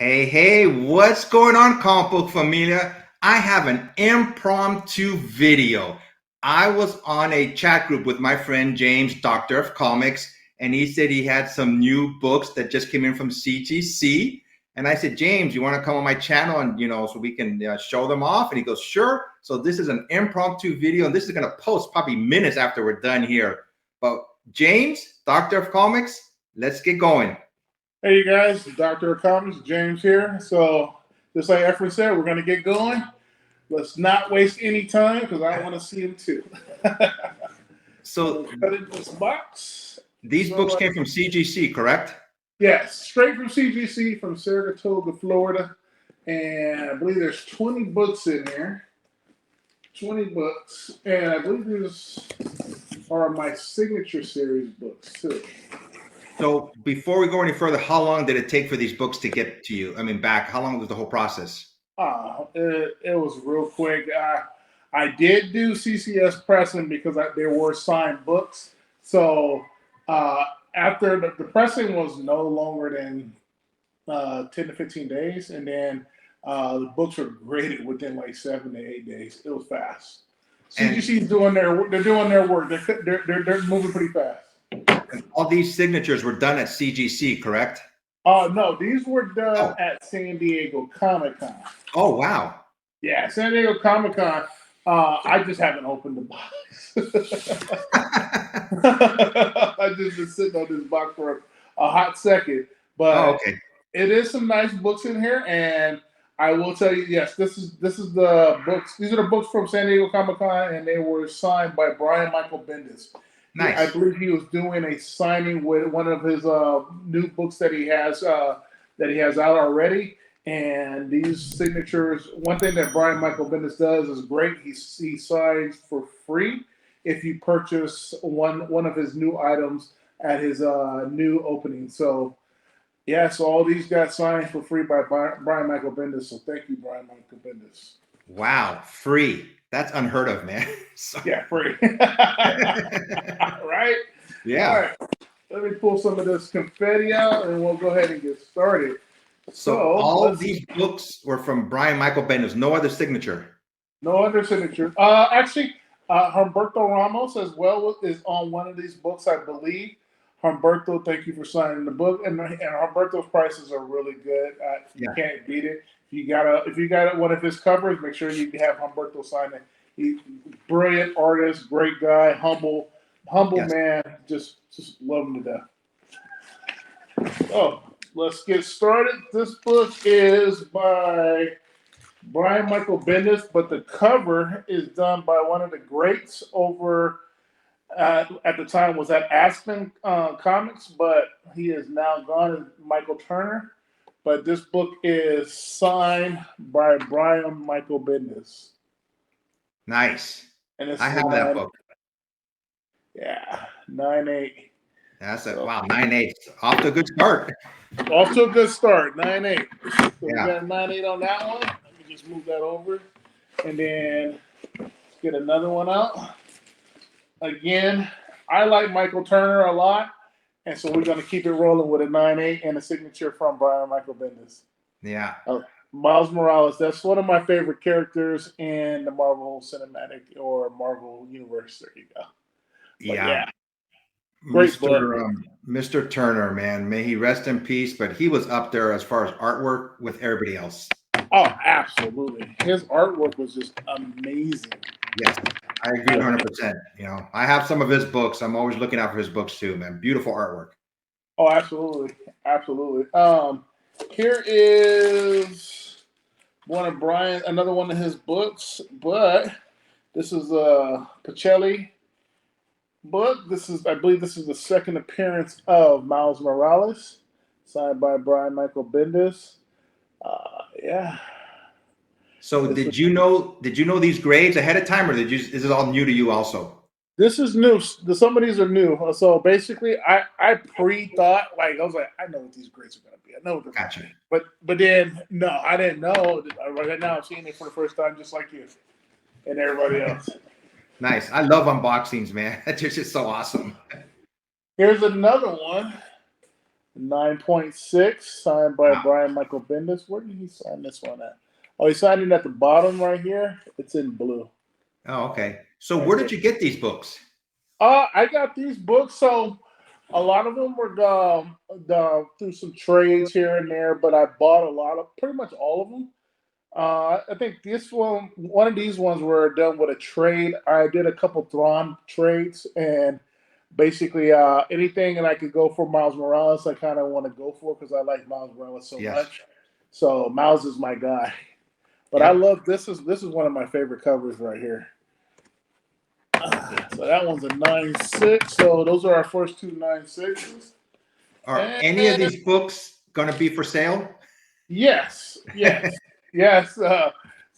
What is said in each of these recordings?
Hey, what's going on, comic book familia? I have an impromptu video. I was on a chat group with my friend James, Doctor of Comics, and he said he had some new books that just came in from CGC. And I said, James, you want to come on my channel and, so we can show them off? And he goes, sure. So this is an impromptu video, and this is going to post probably minutes after we're done here. But James, Doctor of Comics, let's get going. Hey, you guys, Doctor of Comics, James here. So, just like Efren said, we're going to get going. Let's not waste any time because I want to see him too. So, cut in this box. These books came from CGC, correct? Yes, straight from CGC from Saratoga, Florida. And I believe there's 20 books in here. 20 books. And I believe these are my signature series books too. So before we go any further, how long did it take for these books to get to you? I mean, back, how long was the whole process? It was real quick. I did do CCS pressing because there were signed books. So after the pressing was no longer than 10 to 15 days. And then the books were graded within like 7 to 8 days. It was fast. CGC's doing their work. They're moving pretty fast. And all these signatures were done at CGC, correct? No, these were done at San Diego Comic-Con. Oh, wow. Yeah, San Diego Comic-Con. I just haven't opened the box. I've just been sitting on this box for a hot second. But It is some nice books in here, and I will tell you, yes, this is the books. These are the books from San Diego Comic-Con, and they were signed by Brian Michael Bendis. Nice. I believe he was doing a signing with one of his new books that he has out already. And these signatures, one thing that Brian Michael Bendis does is great. He signs for free if you purchase one of his new items at his new opening. So, yeah, so all these got signed for free by Brian Michael Bendis. So thank you, Brian Michael Bendis. Wow, free. That's unheard of, man. Yeah, free. Right? Yeah. All right. Let me pull some of this confetti out and we'll go ahead and get started. So all of these books were from Brian Michael Bendis. No other signature. No other signature. Actually, Humberto Ramos as well is on one of these books, I believe. Humberto, thank you for signing the book. And Humberto's prices are really good. You can't beat it. If you got one of his covers, make sure you have Humberto sign it. He's brilliant artist, great guy, humble man. Just love him to death. So let's get started. This book is by Brian Michael Bendis, but the cover is done by one of the greats over at the time was at Aspen Comics, but he is now gone, Michael Turner. But this book is signed by Brian Michael Bendis. Nice. And I have that book. Yeah, 9.8. That's it. Wow, 9.8. Off to a good start. Off to a good start, 9.8. So we Yeah. got 9.8 on that one. Let me just move that over. And then get another one out. Again, I like Michael Turner a lot. And so we're going to keep it rolling with a 9.8 and a signature from Brian Michael Bendis. Yeah. Miles Morales, that's one of my favorite characters in the Marvel Cinematic or Marvel Universe. There you go. Yeah. Great book. Mr. Turner, man, may he rest in peace, but he was up there as far as artwork with everybody else. Oh, absolutely. His artwork was just amazing. Yes, I agree 100%. I have some of his books. I'm always looking out for his books too, man. Beautiful artwork. Oh, absolutely. Absolutely. Here is another one of his books, but this is a Pacelli book. I believe this is the second appearance of Miles Morales, signed by Brian Michael Bendis. Yeah. So did you know these grades ahead of time, or is this all new to you also? This is new. Some of these are new. So basically, I pre-thought, I was like, I know what these grades are going to be. I know what they're going to be. But then, no, I didn't know. Right now, I'm seeing it for the first time, just like you and everybody else. Nice. I love unboxings, man. It's just so awesome. Here's another one. 9.6, signed by Wow. Brian Michael Bendis. Where did he sign this one at? Oh, he signed it at the bottom right here. It's in blue. Oh, okay. So Right where here. did you get these books? I got these books, so a lot of them were through some trades here and there, but I bought pretty much all of them. I think one of these ones were done with a trade. I did a couple Thrawn trades, and basically anything that I could go for Miles Morales, I kind of want to go for because I like Miles Morales so Yes. much. So Miles is my guy. But I Yep. love this is one of my favorite covers right here. So that one's a 9.6. So those are our first two 9.6s. Are any of And these books going to be for sale? yes, yes. A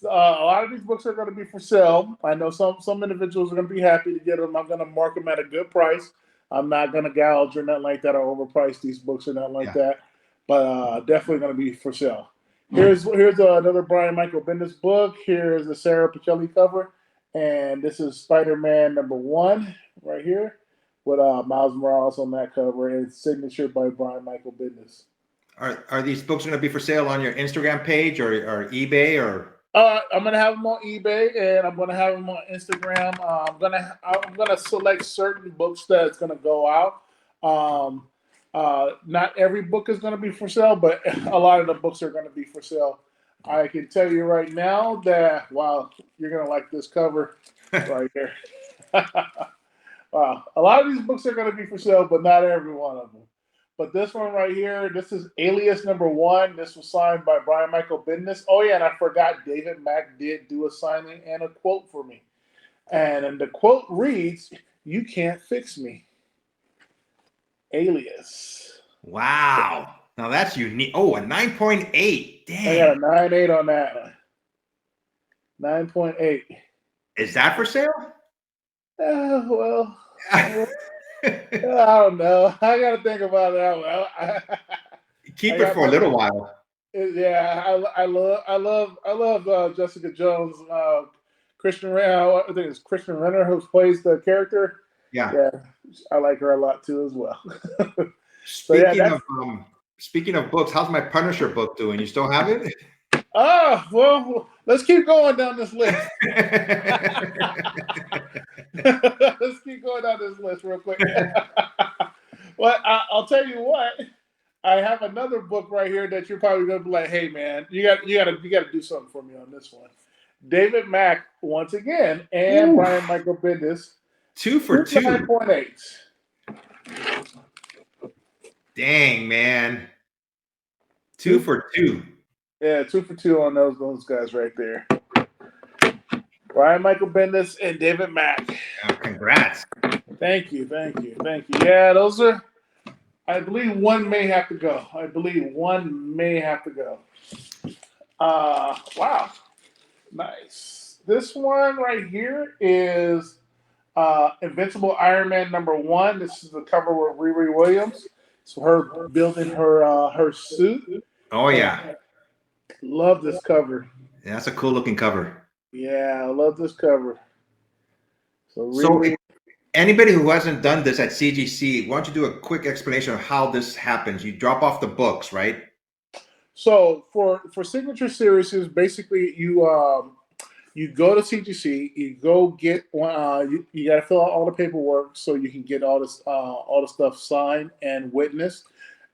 lot of these books are going to be for sale. I know some individuals are going to be happy to get them. I'm going to mark them at a good price. I'm not going to gouge or nothing like that or overprice these books or nothing like Yeah. that. But definitely going to be for sale. Here's another Brian Michael Bendis book. Here's the Sarah Pichelli cover, and this is Spider-Man #1 right here with Miles Morales on that cover, and it's signature by Brian Michael Bendis. Are these books going to be for sale on your Instagram page or eBay or? I'm gonna have them on eBay and I'm gonna have them on Instagram. I'm gonna select certain books that's gonna go out. Um, Not every book is gonna be for sale, but a lot of the books are gonna be for sale. I can tell you right now that wow, you're gonna like this cover right here. Wow, a lot of these books are gonna be for sale, but not every one of them. But this one right here, this is Alias #1. This was signed by Brian Michael Bendis. Oh yeah, and I forgot David Mack did do a signing and a quote for me. And the quote reads, "You can't fix me." Alias. Wow. Now that's unique. Oh, a 9.8. I got a Dang. 9.8 on that one. 9.8. Is that for sale? Well, I don't know. I got to think about that one. Keep I it got for a my little while. Yeah, I love Jessica Jones. Christian Renner, I think it's Christian Renner who plays the character. Yeah. Yeah, I like her a lot too as well. So yeah, Speaking of speaking of books, how's my Punisher book doing? You still have it? well, let's keep going down this list. Let's keep going down this list real quick. Well, I'll tell you what. I have another book right here that you're probably gonna be like, "Hey, man, you got to do something for me on this one." David Mack once again and Ooh, Brian Michael Bendis, 2 for 2. 9.8. Dang, man. 2 for 2. Yeah, 2 for 2 on those guys right there. Brian Michael Bendis and David Mack. Congrats. Thank you. Yeah, those are. I believe one may have to go. Wow, nice. This one right here is Invincible Iron Man #1. This is the cover with Riri Williams. So her building her suit. Oh yeah. Love this cover. Yeah, that's a cool looking cover. Yeah, I love this cover. So So Riri. anybody who hasn't done this at CGC, why don't you do a quick explanation of how this happens? You drop off the books, right? So for signature series, basically you go to CGC, you go get one. You got to fill out all the paperwork so you can get all the stuff signed and witnessed,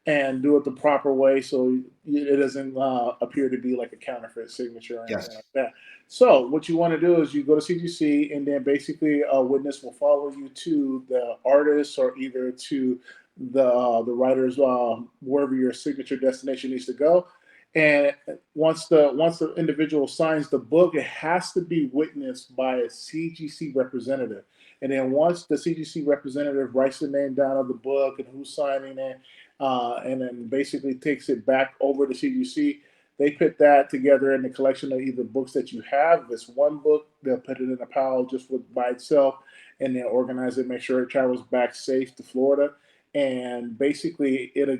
and do it the proper way so it doesn't appear to be like a counterfeit signature or anything Yes. like that. So what you want to do is you go to CGC, and then basically a witness will follow you to the artist or either to the writer's wherever your signature destination needs to go. And once the individual signs the book, it has to be witnessed by a CGC representative. And then once the CGC representative writes the name down of the book and who's signing it, and then basically takes it back over to CGC, they put that together in the collection of either books that you have. If it's one book, they'll put it in a pile just by itself, and then organize it, make sure it travels back safe to Florida. And basically it'll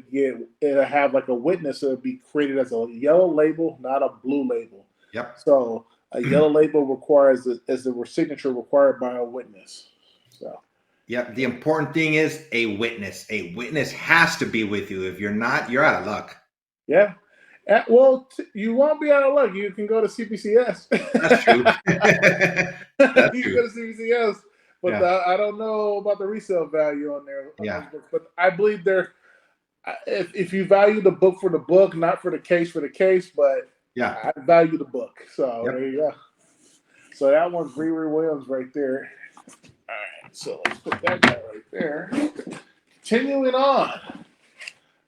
have like a witness. It'll be created as a yellow label, not a blue label. Yep. So a yellow label requires is the signature required by a witness. So Yep. The important thing is a witness. A witness has to be with you. If you're not, you're out of luck. Yeah. Well, you won't be out of luck. You can go to CPCS. That's true. That's You can true. go to CPCS, but Yeah. I don't know about the resale value on there on those Yeah. books. But I believe they're if you value the book for the book, not for the case, but Yeah. I value the book. So Yep. there you go. So that one's Riri Williams right there. All right, so let's put that guy right there. Continuing on.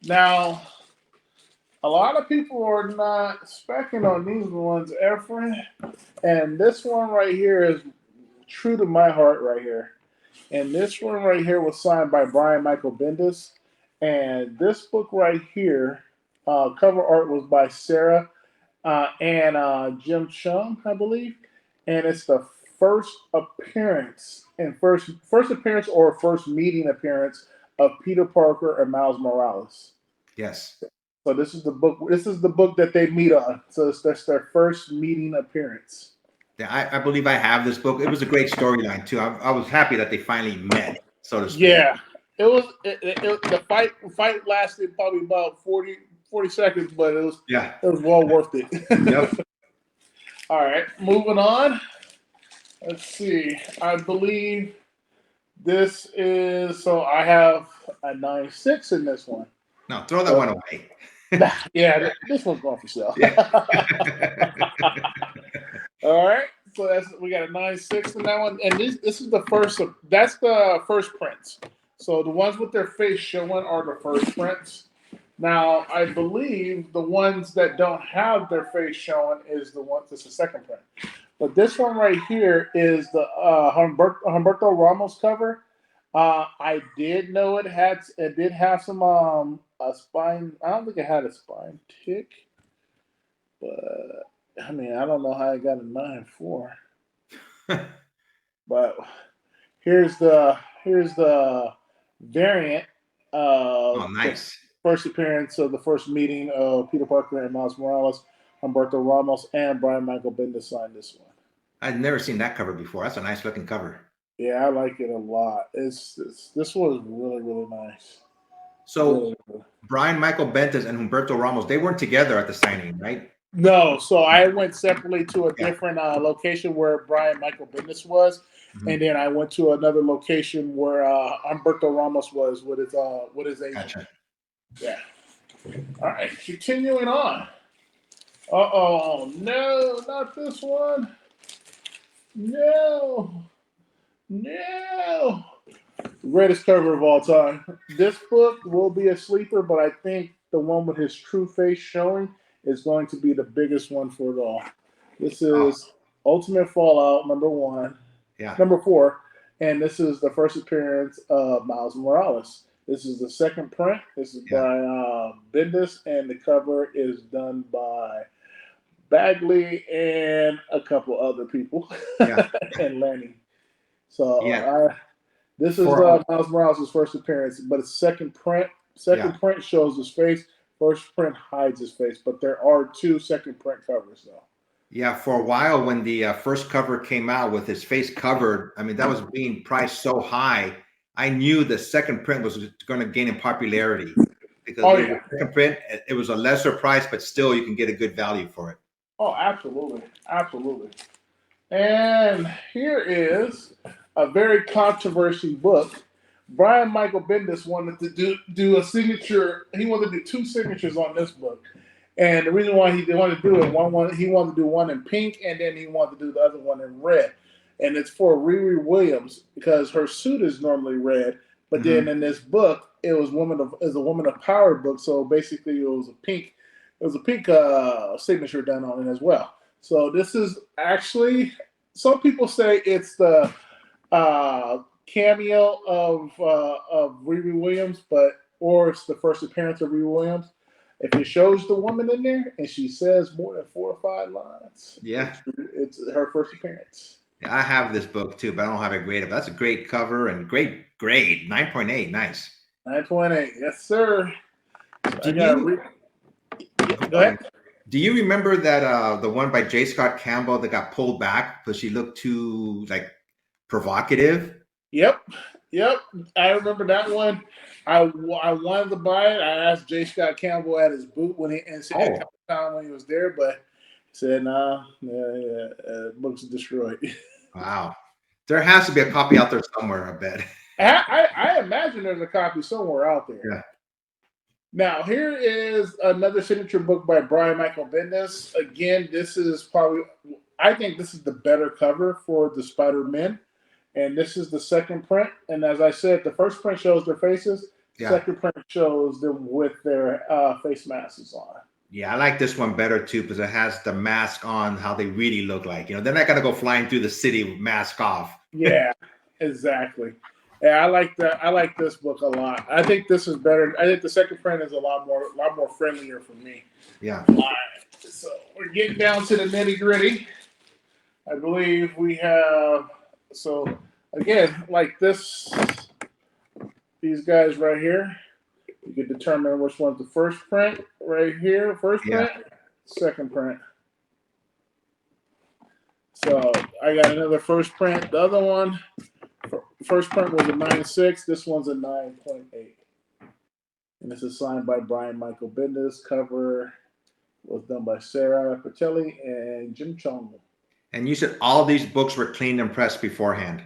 Now, a lot of people are not specking on these ones, Efren. And this one right here is true to my heart right here. And this one right here was signed by Brian Michael Bendis. And this book right here, cover art was by Sarah and Jim Chung, I believe. And it's the first appearance and first appearance or first meeting appearance of Peter Parker and Miles Morales. Yes. So this is the book. This is the book that they meet on. So that's their first meeting appearance. Yeah, I believe I have this book. It was a great storyline too. I was happy that they finally met, so to speak. Yeah, it was. The fight lasted probably about 40 seconds, but it was well worth it. Yep. All right, moving on. Let's see. I believe this is so. I have a 9.6 in this one. No, throw that one away. Yeah, this one's going for sale. All right, so we got a 9.6 in that one, and this is the first. That's the first prints. So the ones with their face showing are the first prints. Now I believe the ones that don't have their face showing is the ones that's the second print. But this one right here is the Humberto Ramos cover. I did know it did have some a spine. I don't think it had a spine tick, but I mean I don't know how I got a 9.4. But here's the variant of Oh, nice. first appearance of the first meeting of Peter Parker and Miles Morales. Humberto Ramos and Brian Michael Bendis signed this one. I've never seen that cover before. That's a nice looking cover. Yeah, I like it a lot. This was really, really nice. So Really cool. Brian Michael Bendis and Humberto Ramos, they weren't together at the signing, right? No, so I went separately to a different location where Brian Michael Bendis was, and then I went to another location where Humberto Ramos was with his agent. Gotcha. Yeah. All right, continuing on. Oh no, not this one. No. Greatest cover of all time. This book will be a sleeper, but I think the one with his true face showing is going to be the biggest one for it all. This is Ultimate Fallout #1. Yeah. #4. And this is the first appearance of Miles Morales. This is the second print. This is by Bendis, and the cover is done by Bagley and a couple other people. And Lenny. So this is Miles Morales' first appearance, but it's second print. Second print shows his face. First print hides his face, but there are 2 second print covers though. Yeah, for a while when the first cover came out with his face covered, I mean that was being priced so high. I knew the second print was going to gain in popularity because the second print it was a lesser price, but still you can get a good value for it. Oh, absolutely, absolutely. And here is a very controversial book. Brian Michael Bendis wanted to do a signature. He wanted to do 2 signatures on this book. And the reason why he wanted to do it, he wanted to do one in pink, and then he wanted to do the other one in red. And it's for Riri Williams because her suit is normally red, but then in this book, it was a woman of power book. So basically, it was a pink signature done on it as well. So this is actually, some people say it's the cameo of Riri Williams, or it's the first appearance of Riri Williams. If it shows the woman in there and she says more than 4 or 5 lines, it's her first appearance. Yeah, I have this book too, but I don't have it graded. But that's a great cover and great grade. 9.8, nice. 9.8, yes, sir. Go ahead. Do you remember that the one by J. Scott Campbell that got pulled back because she looked too provocative? Yep. Yep, I remember that one. I wanted to buy it. I asked J. Scott Campbell at his booth when he at Oh, Comic Con when he was there, but he said, "Nah, book's destroyed." wow. There has to be a copy out there somewhere, I bet. I imagine there's a copy somewhere out there. Yeah. Now, here is another signature book by Brian Michael Bendis. Again, this is probably, I think this is the better cover for the Spider-Men. And this is the second print. And as I said, the first print shows their faces. Yeah. Second print shows them with their face masks on. Yeah, I like this one better too because it has the mask on, how they really look like. You know, they're not gonna go flying through the city with mask off. Yeah, exactly. Yeah, I like that. I like this book a lot. I think this is better. I think the second print is a lot more friendlier for me. Yeah. All right, so we're getting down to the nitty gritty. I believe we have. So again, like this, these guys right here, you can determine which one's the first print right here. First print, second print. So I got another first print. The other one, first print was a 9.6. This one's a 9.8. And this is signed by Brian Michael Bendis. Cover was done by Sarah Patelli and Jim Chong. And you said all these books were cleaned and pressed beforehand.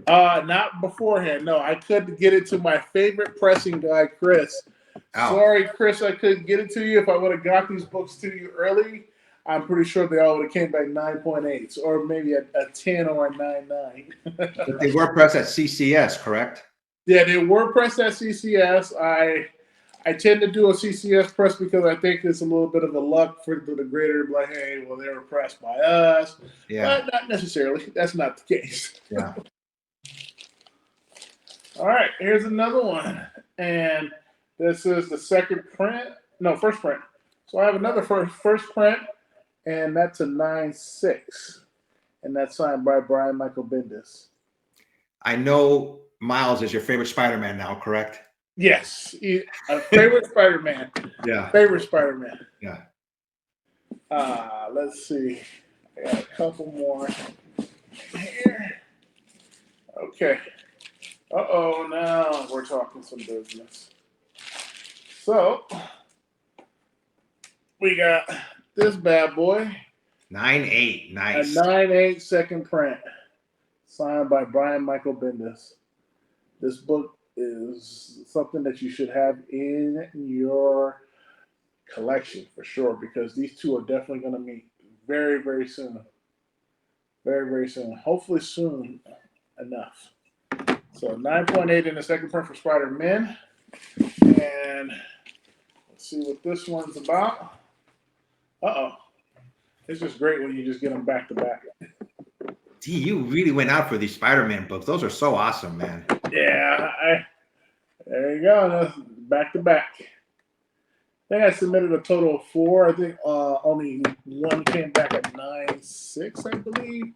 Not beforehand. No, I couldn't get it to my favorite pressing guy, Chris. Ow. Sorry, Chris, I couldn't get it to you. If I would have got these books to you early, I'm pretty sure they all would have came back 9.8s or maybe a 10 or a 9.9. But they were pressed at CCS, correct? Yeah, they were pressed at CCS. I tend to do a CCS press because I think it's a little bit of a luck for the grader, like, hey, well, they were pressed by us. Yeah. But not necessarily. That's not the case. Yeah. All right, here's another one. And this is the second print. No, first print. So I have another first print, and that's a 9.6. And that's signed by Brian Michael Bendis. I know Miles is your favorite Spider-Man now, correct? Yes, favorite Spider-Man. Yeah. Favorite Spider-Man. Yeah. Let's see. I got a couple more here. Okay. Uh-oh, now we're talking some business. So, we got this bad boy. 9.8. Nice. A 9.8 second print. Signed by Brian Michael Bendis. This book is something that you should have in your collection for sure, because these two are definitely going to meet very, very soon. Very, very soon. Hopefully soon enough. So 9.8 in the second print for Spider-Man. And let's see what this one's about. Uh-oh. It's just great when you just get them back to back. Gee, you really went out for these Spider-Man books. Those are so awesome, man. Yeah, there you go. Back to back. I think I submitted a total of 4. I think only one came back at 9.6, I believe.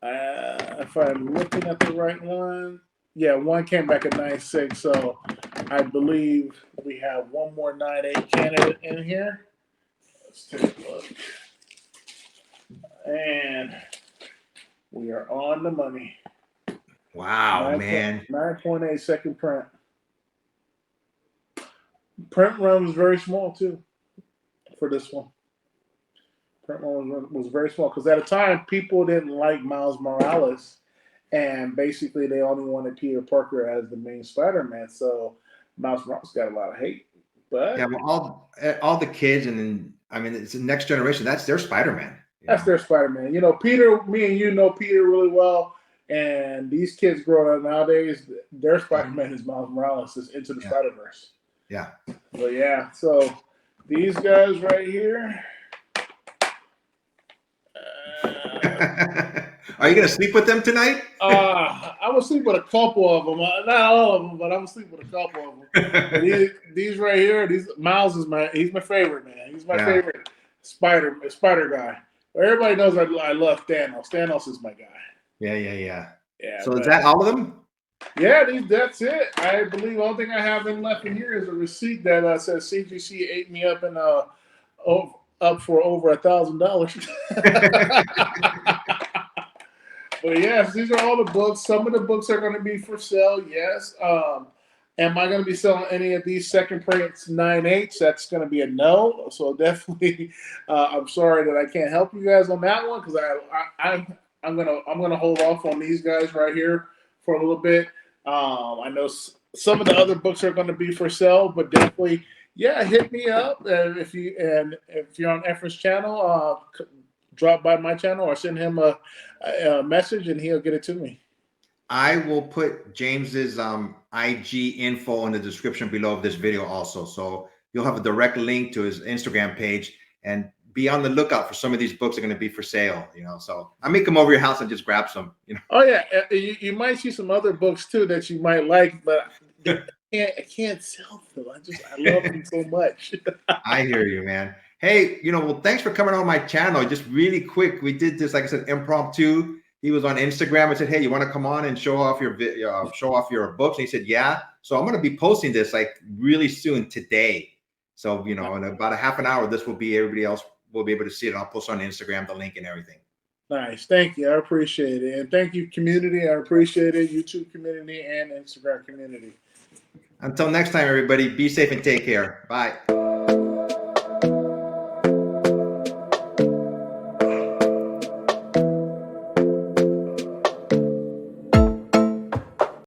If I'm looking at the right one. Yeah, one came back at 9.6. So I believe we have one more 9.8 candidate in here. Let's take a look. And we are on the money. Wow, man. 9.8 second print. Print run was very small, too, for this one. Print run was very small because at the time, people didn't like Miles Morales, and basically they only wanted Peter Parker as the main Spider-Man, so Miles Morales got a lot of hate. But yeah, well, all the kids, and then, I mean, it's the next generation. That's their Spider-Man. That's their Spider-Man. You know, Peter, me and you know Peter really well, and these kids growing up nowadays, their Spider-Man is Miles Morales, is Into the Spider-Verse. Yeah. But yeah, so these guys right here. Are you going to sleep with them tonight? I'm going to sleep with a couple of them. Not all of them, but I'm going to sleep with a couple of them. these right here, Miles is he's my favorite, man. He's my favorite spider guy. Everybody knows I love Thanos. Thanos is my guy. Yeah. Yeah. So is that all of them? Yeah, that's it. I believe the only thing I have left in here is a receipt that says CGC ate me up and up for over $1,000. But yes, these are all the books. Some of the books are going to be for sale. Yes. Am I going to be selling any of these second prints 9/8? That's going to be a no. So definitely, I'm sorry that I can't help you guys on that one because I'm gonna hold off on these guys right here for a little bit. I know some of the other books are going to be for sale, but definitely, yeah, hit me up if you're on Efren's channel. Drop by my channel or send him a message and he'll get it to me. I will put James's IG info in the description below of this video also. So you'll have a direct link to his Instagram page, and be on the lookout for some of these books are going to be for sale, so I may come over your house and just grab some, Oh yeah. You might see some other books too that you might like, but I can't sell them. I love them so much. I hear you, man. Hey, well, thanks for coming on my channel. Just really quick, we did this, like I said, impromptu. He was on Instagram and said, "Hey, you want to come on and show off your books?" And he said, "Yeah." So I'm going to be posting this like really soon today. So in about a half an hour, everybody else will be able to see it. I'll post on Instagram the link and everything. Nice, thank you. I appreciate it, and thank you, community. I appreciate it, YouTube community and Instagram community. Until next time, everybody, be safe and take care. Bye.